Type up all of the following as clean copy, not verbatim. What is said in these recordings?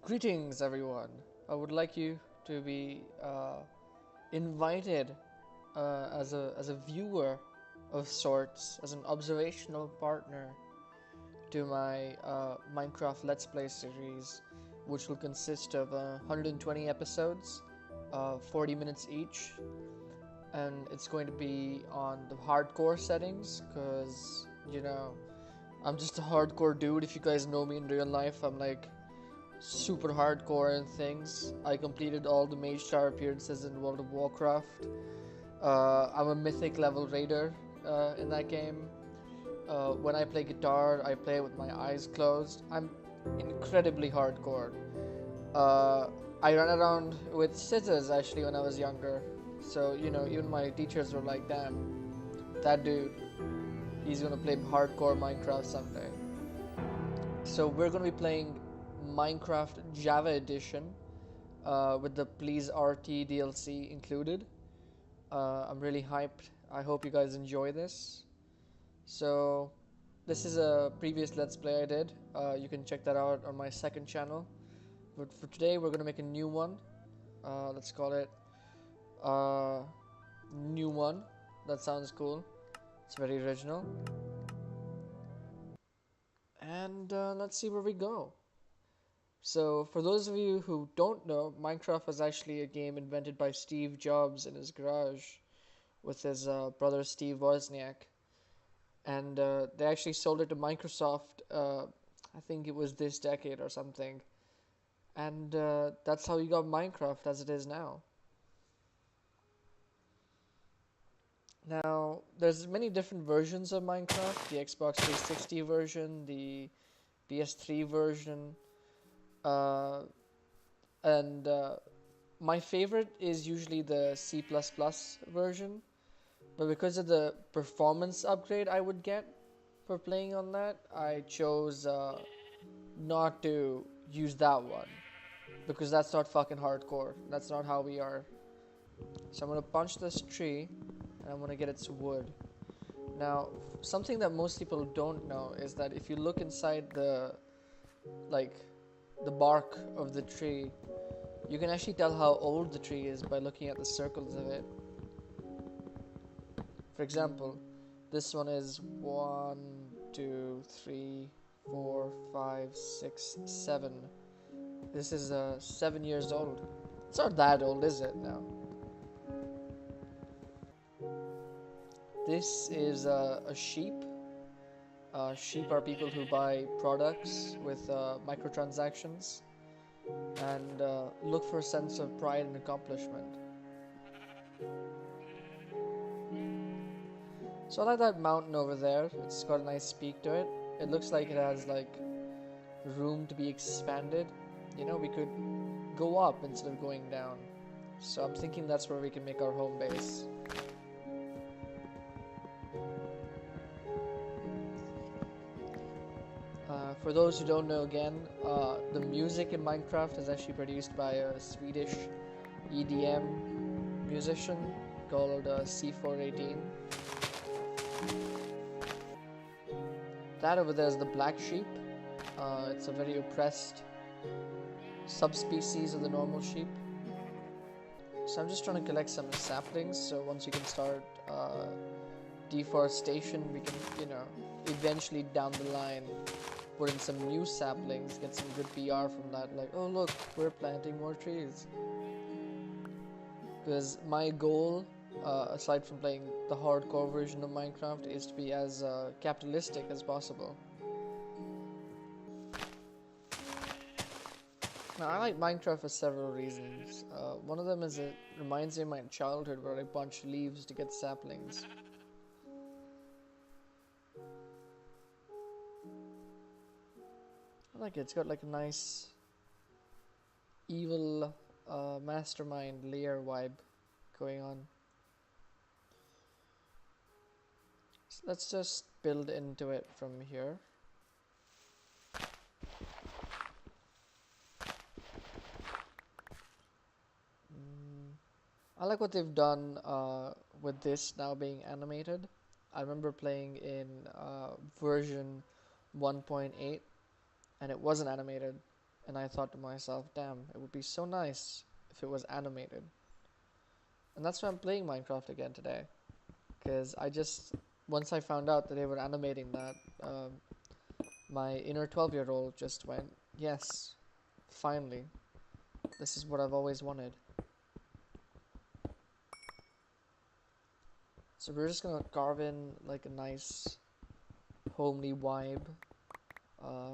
Greetings, everyone. I would like you to be invited as a viewer of sorts, as an observational partner to my Minecraft Let's Play series, which will consist of 120 episodes, 40 minutes each, and it's going to be on the hardcore settings because I'm just a hardcore dude. If you guys know me in real life, I'm like super hardcore and things. I completed all the Mage Tower appearances in World of Warcraft. I'm a mythic level raider in that game. When I play guitar, I play with my eyes closed. I'm incredibly hardcore. Uh, I ran around with scissors actually when I was younger. So, even my teachers were like, damn, that dude, he's gonna play hardcore Minecraft someday. So, we're gonna be playing Minecraft Java Edition with the Please RT DLC included. I'm really hyped. I hope you guys enjoy this. So, this is a previous Let's Play I did. You can check that out on my second channel. But for today, we're gonna make a new one. Let's call it New One. That sounds cool. It's very original. And let's see where we go. So, for those of you who don't know, Minecraft was actually a game invented by Steve Jobs in his garage with his brother Steve Wozniak. And they actually sold it to Microsoft, I think it was this decade or something. And that's how you got Minecraft as it is now. Now, there's many different versions of Minecraft. The Xbox 360 version, the PS3 version, uh, and my favorite is usually the C++ version, but because of the performance upgrade I would get for playing on that, I chose not to use that one because that's not fucking hardcore. That's not how we are. So I'm gonna punch this tree and I'm gonna get its wood. Now, something that most people don't know is that if you look inside like the bark of the tree, you can actually tell how old the tree is by looking at the circles of it. For example, this one is 1, 2, 3, 4, 5, 6, 7. This is 7 years old. It's not that old, is it? Now, this is a sheep. Sheep are people who buy products with microtransactions and look for a sense of pride and accomplishment. So I like that mountain over there. It's got a nice peak to it. It looks like it has like room to be expanded. We could go up instead of going down. So I'm thinking that's where we can make our home base. For those who don't know, again, the music in Minecraft is actually produced by a Swedish EDM musician called C418. That over there is the black sheep. It's a very oppressed subspecies of the normal sheep. So I'm just trying to collect some saplings, so once we can start deforestation, we can, eventually down the line put in some new saplings, get some good PR from that, like, oh look, we're planting more trees. Because my goal, aside from playing the hardcore version of Minecraft, is to be as capitalistic as possible. Now, I like Minecraft for several reasons. One of them is it reminds me of my childhood where I bunch leaves to get saplings. I like it. It's got like a nice evil mastermind layer vibe going on. So let's just build into it from here. I like what they've done with this now being animated. I remember playing in version 1.8 and it wasn't animated. And I thought to myself, damn, it would be so nice if it was animated. And that's why I'm playing Minecraft again today. Because once I found out that they were animating that, my inner 12-year-old just went, yes, finally, this is what I've always wanted. So we're just gonna carve in like a nice homely vibe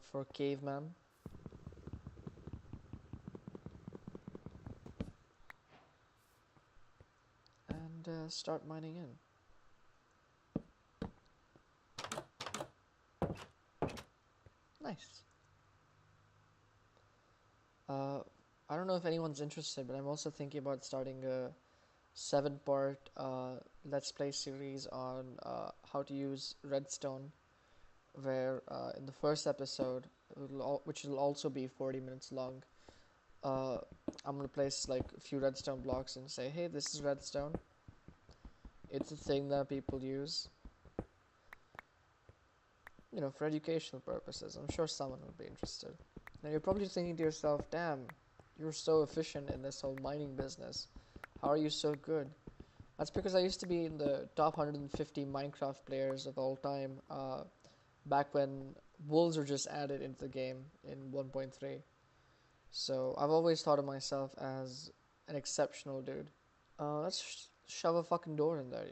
for caveman. And start mining in. Nice. Uh, I don't know if anyone's interested, but I'm also thinking about starting a 7-part Let's Play series on how to use redstone, where in the first episode, which will also be 40 minutes long, uh, I'm gonna place like a few redstone blocks and say, hey, this is redstone. It's a thing that people use, for educational purposes. I'm sure someone will be interested. Now you're probably thinking to yourself, damn, you're so efficient in this whole mining business. How are you so good? That's because I used to be in the top 150 Minecraft players of all time, back when wolves were just added into the game in 1.3. So I've always thought of myself as an exceptional dude. Let's shove a fucking door in there,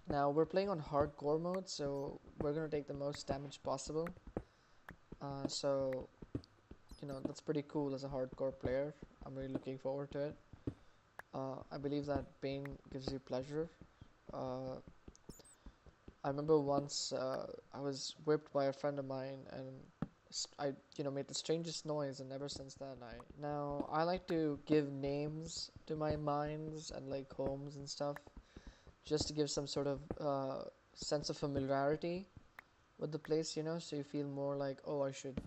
Now we're playing on hardcore mode, so we're gonna take the most damage possible. So that's pretty cool as a hardcore player. I'm really looking forward to it. I believe that pain gives you pleasure. I remember once I was whipped by a friend of mine, and I made the strangest noise, and ever since then I like to give names to my mines and like homes and stuff, just to give some sort of sense of familiarity with the place, so you feel more like, oh, I should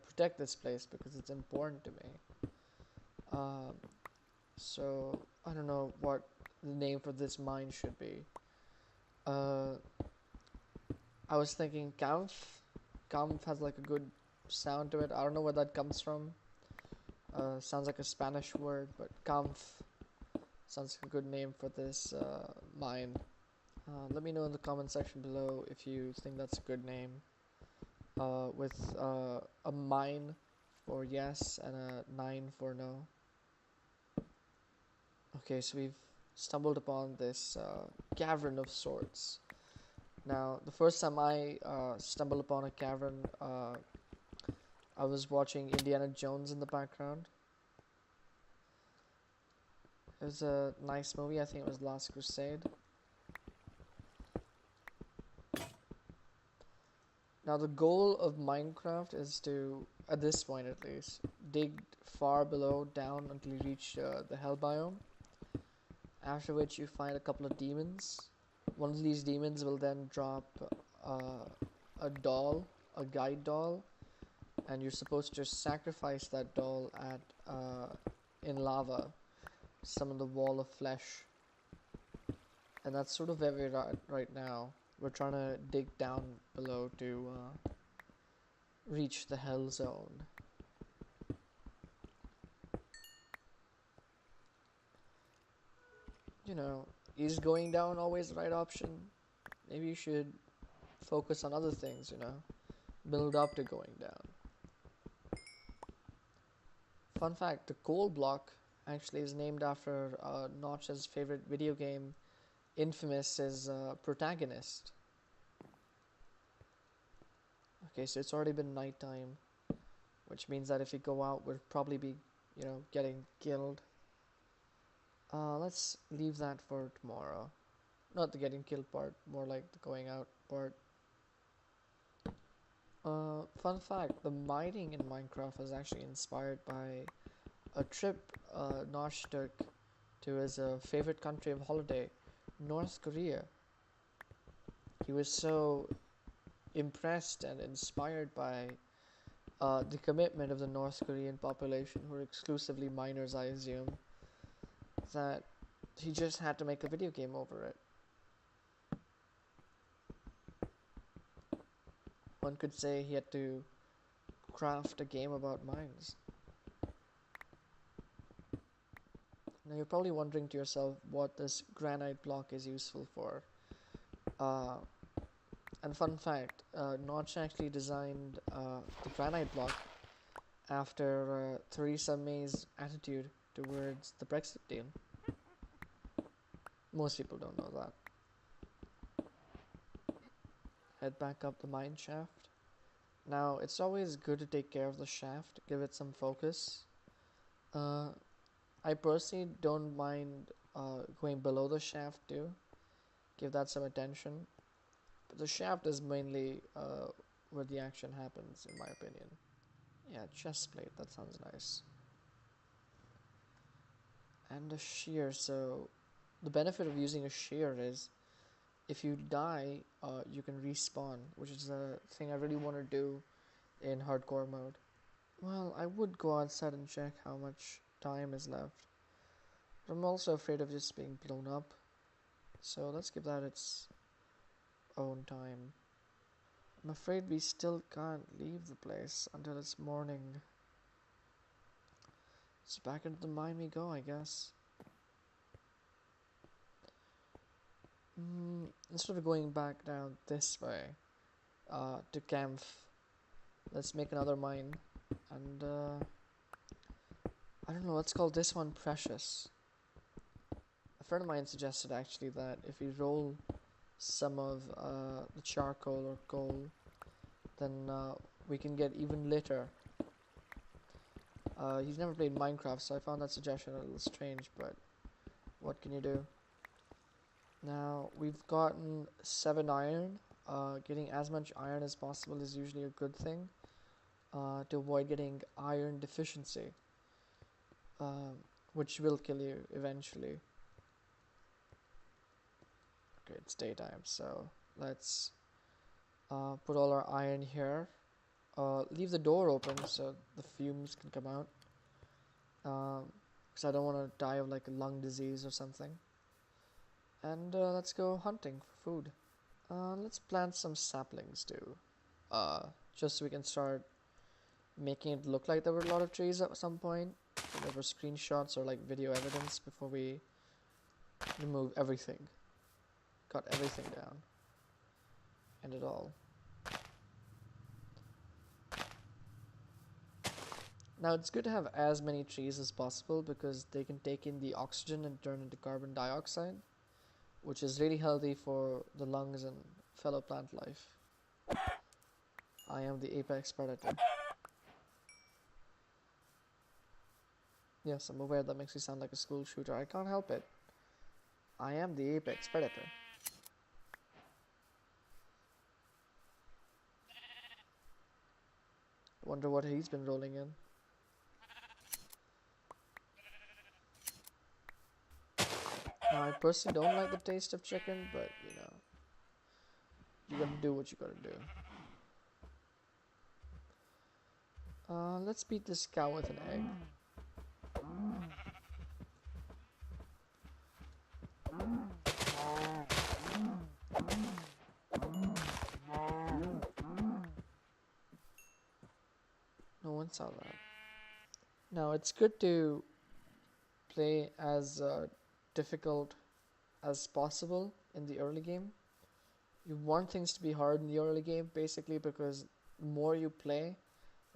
protect this place because it's important to me. So I don't know what the name for this mine should be. I was thinking Kampf. Kampf has like a good sound to it. I don't know where that comes from. Sounds like a Spanish word, but Kampf sounds like a good name for this mine. Let me know in the comment section below if you think that's a good name. With a mine for yes and a 9 for no. Okay, so we've stumbled upon this cavern of sorts. Now, the first time I stumbled upon a cavern, I was watching Indiana Jones in the background. It was a nice movie. I think it was Last Crusade. Now, the goal of Minecraft is to, at this point at least, dig far below down until you reach the Hell biome. After which you find a couple of demons. One of these demons will then drop a doll, a guide doll, and you're supposed to sacrifice that doll in lava, summon the wall of flesh. And that's sort of where we're at right now. We're trying to dig down below to reach the Hell zone. Is going down always the right option? Maybe you should focus on other things, build up to going down. Fun fact, the coal block actually is named after Notch's favorite video game, Infamous's protagonist. Okay, so it's already been nighttime, which means that if we go out, we'll probably be, getting killed. Let's leave that for tomorrow. Not the getting killed part, more like the going out part. Fun fact, the mining in Minecraft was actually inspired by a trip Nosh took to his favorite country of holiday, North Korea. He was so impressed and inspired by the commitment of the North Korean population, who are exclusively miners, I assume, that he just had to make a video game over it. One could say he had to craft a game about mines. Now you're probably wondering to yourself what this granite block is useful for. Uh, and fun fact, Notch actually designed the granite block after Theresa May's attitude towards the Brexit deal. Most people don't know that. Head back up the mine shaft. Now, it's always good to take care of the shaft, give it some focus. I personally don't mind going below the shaft too, give that some attention. But the shaft is mainly where the action happens, in my opinion. Yeah, chest plate, that sounds nice. And a shear, so the benefit of using a shear is if you die, you can respawn, which is a thing I really want to do in hardcore mode. Well, I would go outside and check how much time is left, but I'm also afraid of just being blown up, so let's give that its own time. I'm afraid we still can't leave the place until it's morning. So back into the mine we go, I guess. Instead of going back down this way to camp, let's make another mine. And I don't know, let's call this one Precious. A friend of mine suggested actually that if we roll some of the charcoal or coal, then we can get even litter. He's never played Minecraft, so I found that suggestion a little strange, but what can you do? Now, we've gotten 7 iron. Getting as much iron as possible is usually a good thing to avoid getting iron deficiency, which will kill you eventually. Okay, it's daytime, so let's put all our iron here. Leave the door open so the fumes can come out. Because I don't want to die of like a lung disease or something. And let's go hunting for food. Let's plant some saplings too. Just so we can start making it look like there were a lot of trees at some point. So there were screenshots or like video evidence before we remove everything. Cut everything down. End it all. Now it's good to have as many trees as possible because they can take in the oxygen and turn into carbon dioxide, which is really healthy for the lungs and fellow plant life. I am the apex predator. Yes, I'm aware that makes me sound like a school shooter. I can't help it. I am the apex predator. Wonder what he's been rolling in. Now, I personally don't like the taste of chicken, but you know, you gotta do what you gotta do. Let's beat this cow with an egg. No one saw that. Now, it's good to play as difficult as possible in the early game. You want things to be hard in the early game, basically because the more you play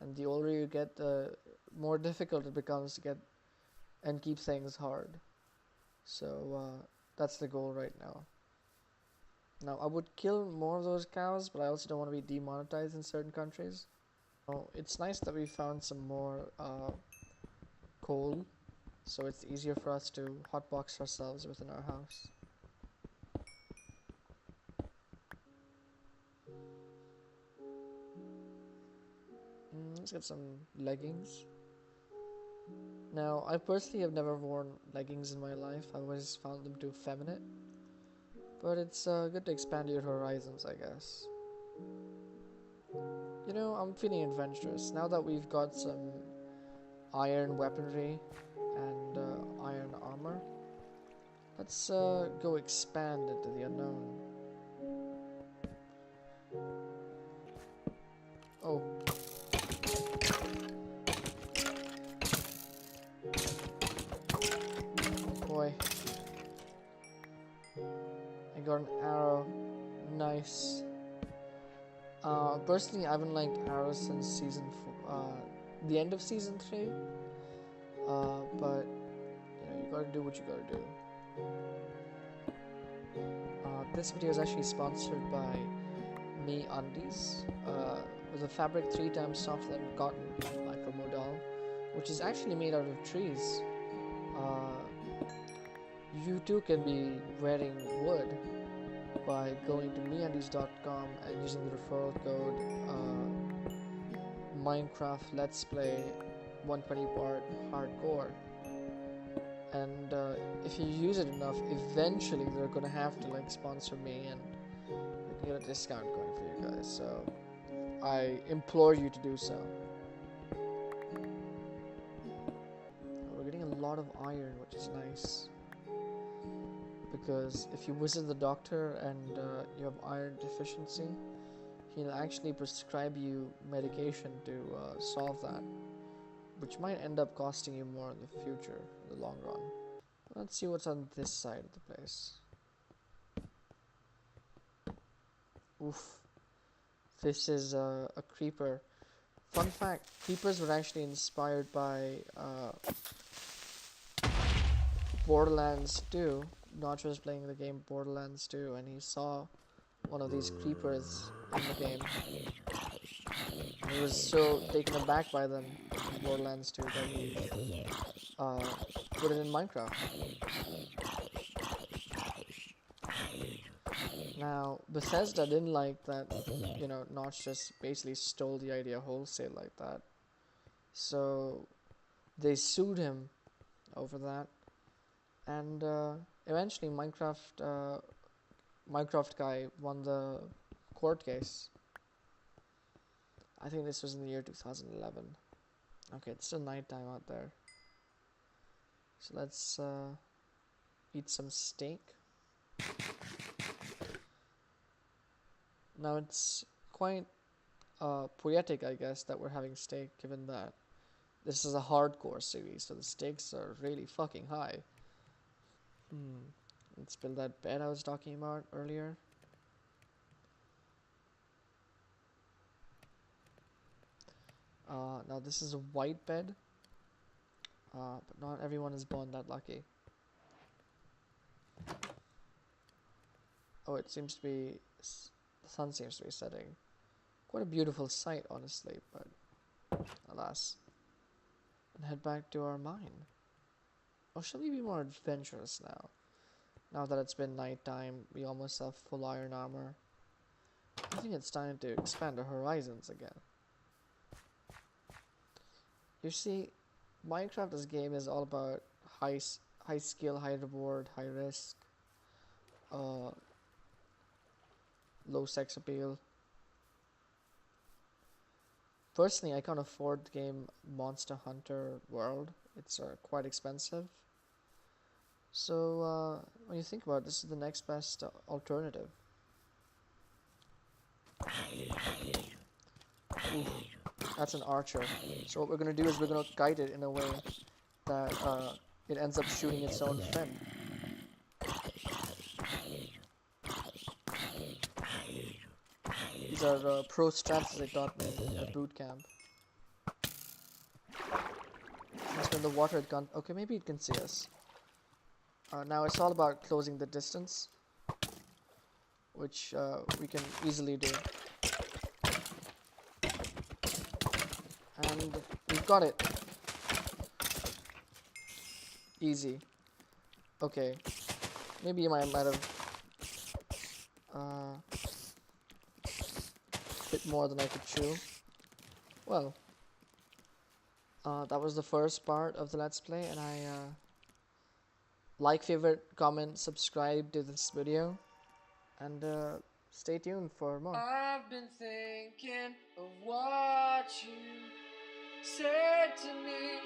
and the older you get, the more difficult it becomes to get and keep things hard. So that's the goal right now. Now, I would kill more of those cows, but I also don't want to be demonetized in certain countries. It's nice that we found some more coal, so it's easier for us to hotbox ourselves within our house. Let's get some leggings. Now, I personally have never worn leggings in my life. I always found them too feminine. But it's good to expand your horizons, I guess. You know, I'm feeling adventurous. Now that we've got some iron weaponry and iron armor, let's go expand into the unknown. got an arrow. Nice. Personally, I haven't liked arrows since the end of season 3. But you gotta do what you gotta do. This video is actually sponsored by Me Undies, with a fabric 3 times softer than cotton micromodal, which is actually made out of trees. You too can be wearing wood by going to meundies.com and using the referral code Minecraft Let's Play 120 part hardcore. And if you use it enough, eventually they're gonna have to sponsor me, and we can get a discount going for you guys. So I implore you to do so. We're getting a lot of iron, which is nice. Because if you visit the doctor and you have iron deficiency, he'll actually prescribe you medication to solve that, which might end up costing you more in the future, in the long run. Let's see what's on this side of the place. Oof. This is a creeper. Fun fact, creepers were actually inspired by Borderlands 2. Notch was playing the game Borderlands 2 and he saw one of these creepers in the game. And he was so taken aback by them in Borderlands 2 that he put it in Minecraft. Now, Bethesda didn't like that, Notch just basically stole the idea wholesale like that. So they sued him over that. And eventually Minecraft guy won the court case. I think this was in the year 2011. Okay, it's still nighttime out there. So let's eat some steak. Now it's quite poetic, I guess, that we're having steak, given that this is a hardcore series, so the stakes are really fucking high. Let's build that bed I was talking about earlier. Now this is a white bed, but not everyone is born that lucky. Oh, it seems to be, the sun seems to be setting. Quite a beautiful sight, honestly, but alas. And head back to our mine. Or shall we be more adventurous now? Now that it's been nighttime, we almost have full iron armor. I think it's time to expand our horizons again. You see, Minecraft, this game, is all about high skill, high reward, high risk, low sex appeal. Personally, I can't afford the game Monster Hunter World. It's quite expensive. So when you think about it, this is the next best alternative. Ooh, that's an archer. So what we're going to do is we're going to guide it in a way that it ends up shooting its own friend. These are pro strats they taught me at boot camp. Since we're in the water, it can't. Okay, maybe it can see us. Now it's all about closing the distance, which we can easily do. And we've got it. Easy. Okay. Maybe I might have bit more than I could chew. Well, that was the first part of the Let's Play, and I like, favorite, comment, subscribe to this video, and stay tuned for more. I've been thinking of what you said to me,